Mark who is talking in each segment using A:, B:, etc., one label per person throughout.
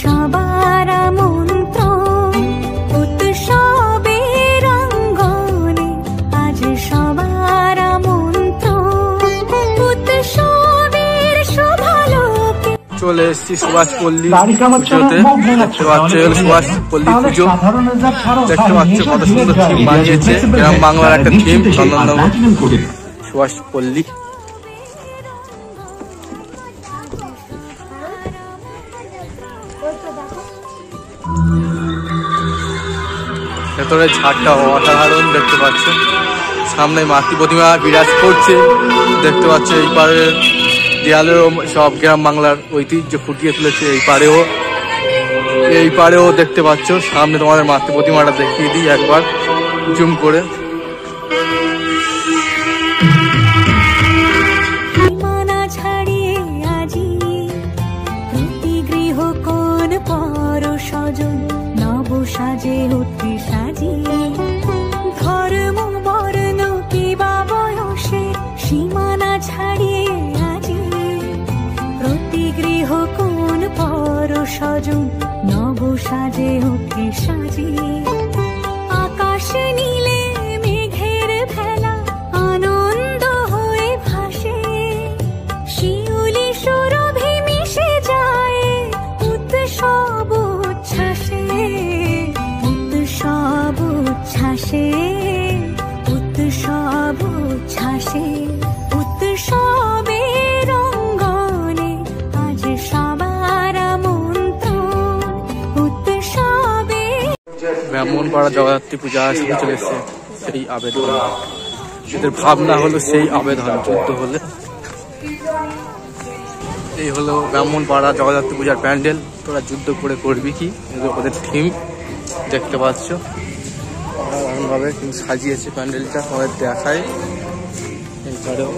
A: সবার আমন্ত্রণ উৎসবের অঙ্গনে, আজ সবার আমন্ত্রণ উৎসবের শোভালোকে।
B: চলে এসেছি সুভাষপল্লী পুজোতে। দেখতে পাচ্ছ সুভাষপল্লী পুজো, দেখতে পাচ্ছ কত সুন্দর থিম বানিয়েছে, গ্রাম বাংলার একটা থিম। চন্দননগর সুভাষপল্লী। ভেতরে ঝাড়টা অসাধারণ দেখতে পাচ্ছ। সামনে মাতৃ প্রতিমা বিরাজ করছে দেখতে পাচ্ছ। এই পারে দেয়ালেও সব গ্রাম বাংলার ঐতিহ্য ফুটিয়ে তুলেছে। এই পারেও দেখতে পাচ্ছ। সামনে তোমাদের মাতৃ প্রতিমাটা দেখিয়ে দিই একবার জুম করে।
A: সাজে উঠে সাজিয়ে ধর্ম বর্ণ কিবা বয়সে সীমানা ছাড়িয়ে আজি প্রতি গৃহ কোন পর স্বজন নব সাজে উঠে সাজিয়ে আকাশ নীলে মেঘের ভেলা আনন্দ হয়ে ভাসে শিউলি সুরভি মিশে যায় উৎসব উচ্ছ্বাসে উৎসব উচ্ছ্বাসে উৎসবের অঙ্গনে, আজ সবার আমন্ত্রণ উৎসবে।
B: ব্রাহ্মণপাড়া জগদ্ধাত্রী পূজা আসতে চলেছে সেই আবেদন, এদের ভাবনা হলো সেই আবেদন যুদ্ধ হলে। এই হলো ব্রাহ্মণপাড়া জগদ্ধাত্রী পূজার প্যান্ডেল। তোরা যুদ্ধ করে করবি কি, ওদের থিম দেখতে পাচ্ছ। ভাবে কিন্তু সাজিয়েছে প্যান্ডেলটা, আমাদের দেখায়। এইবারেও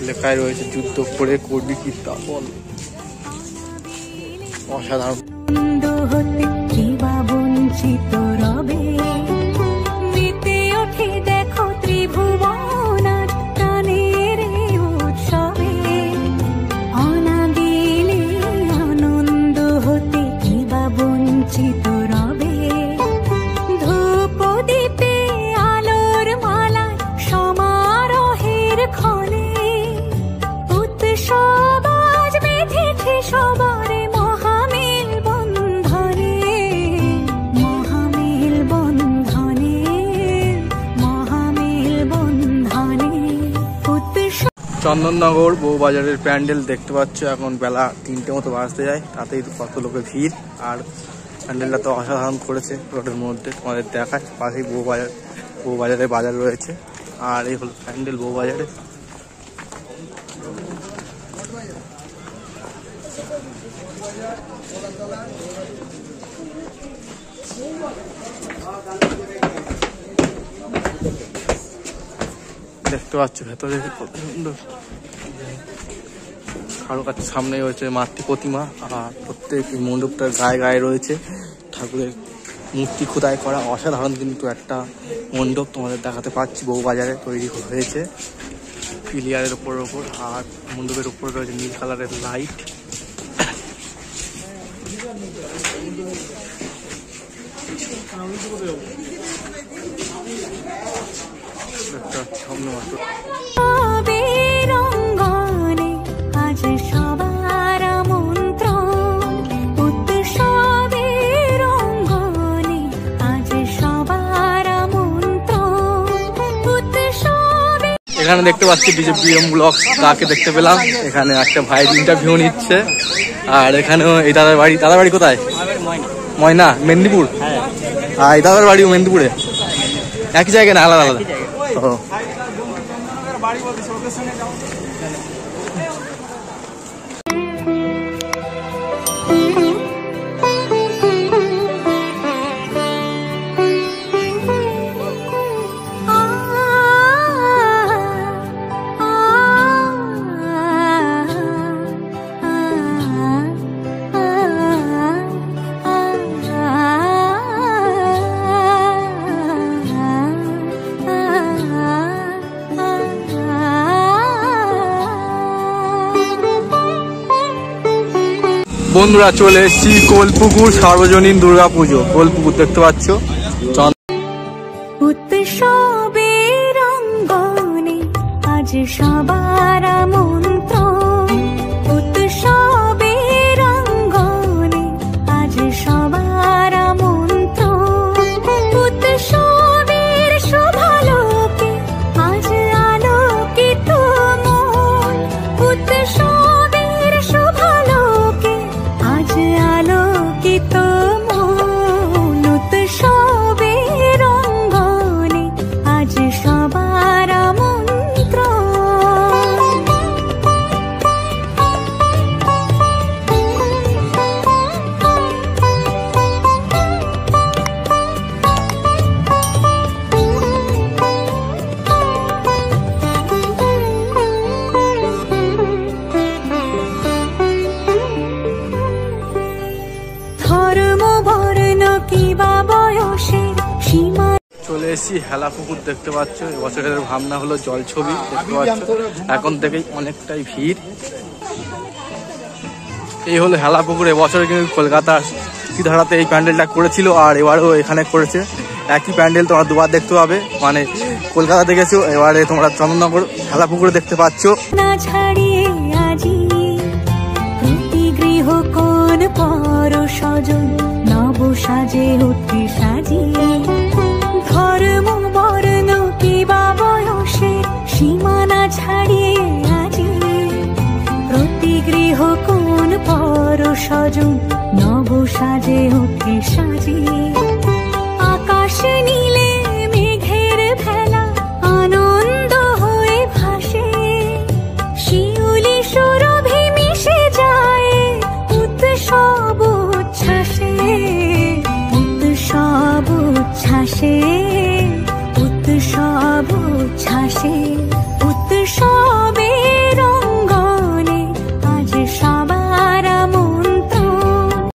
B: লেখায় রয়েছে যুদ্ধ করে করবি কি তা বল। অসাধারণ।
A: বঞ্চিত রবে মেতে ওঠে দেখো ত্রিভুবন প্রাণের উৎসবে অনাদিলে আনন্দ হতে কিবা বঞ্চিত রবে ধূপ দীপে আলোর মালা সমারোহের ক্ষণে উৎসব আজ বেঁধেছে সবার মহামেল বন্ধনে মহামেল বন্ধনে মহামেল বন্ধনে।
B: চন্দননগর বউবাজারের প্যান্ডেল দেখতে পাচ্ছ। এখন বেলা 3টে মতো বাজতে যায়, তাতেই কত লোকের ভিড়। আর প্যান্ডেলটা তো অসাধারণ করেছে রোডের মধ্যে, তোমাদের দেখায়। পাশেই বউবাজারে বাজার রয়েছে। আর এই হলো প্যান্ডেল বউবাজারে। দেখতে পাচ্ছ ভেতরে কত সুন্দর কারুকার্য। সামনে রয়েছে মাতৃ প্রতিমা, আর প্রত্যেক মণ্ডপটার গায়ে গায়ে রয়েছে ঠাকুরের মূর্তি খোদাই করা। অসাধারণ কিন্তু একটা মণ্ডপ তোমাদের দেখাতে পাচ্ছি। বউবাজারে তৈরি হয়েছে পিলিয়ারের ওপর। আর মণ্ডপের উপর রয়েছে নীল কালারের লাইট।
A: আজ সবার আমন্ত্রণ উৎসবের অঙ্গনে, আজ সবার আমন্ত্রণ উৎসবে।
B: এখানে দেখতে পাচ্ছি বিজেপিএম ব্লক তাকে দেখতে পেলাম। এখানে একটা ভাই ইন্টারভিউ নিচ্ছে। আর এখানেও এই দাদার বাড়ি কোথায়? ময়না, মেদিনীপুর। আর এই দাদার বাড়িও মেদিনীপুরে, একই জায়গায় না আলাদা আলাদা? ও বন্ধুরা চলে এসেছি কোলপুকুর সার্বজনীন দুর্গাপুজো। কোলপুকুর দেখতে পাচ্ছ।
A: উৎসবের অঙ্গনে আজ সবার আমন্ত্রণ। উৎসবের অঙ্গনে আজ সবার আমন্ত্রণ। উৎসবের শোভালোকে আজ আলোকিত মন। উৎসবের শোভালোকে আজ আলোকিত মন। উৎসবের অঙ্গনে আজ সবার আমন্ত্রণ। ধর্ম বর্ণ কিবা বয়সের সীমা।
B: চলে এসেছি হেলা পুকুর দেখতে পাচ্ছ। এবছরের ভাবনা হলো জল ছবি দেখতে পাচ্ছ। এখন থেকেই অনেকটাই ভিড়। এই হলো হেলা পুকুর। এবছর কিন্তু কলকাতার ধারাতে এই প্যান্ডেলটা করেছিল, আর এবারেও এখানে করেছে। একই প্যান্ডেল তোমরা দুবার দেখতে পাবে, মানে কলকাতা দেখেছো, এবারে তোমরা চন্দননগর হেলা পুকুরে দেখতে পাচ্ছ।
A: না ছাড়িয়ে আজি প্রতি গৃহ কোন পর স্বজন নব সাজে উঠে সাজিয়ে। ধর্ম বর্ণ কিবা বয়সের সীমানা ছাড়িয়ে আজি প্রতি গৃহ কোন পর স্বজন নব সাজে উঠে সাজিয়ে। আকাশ নীলে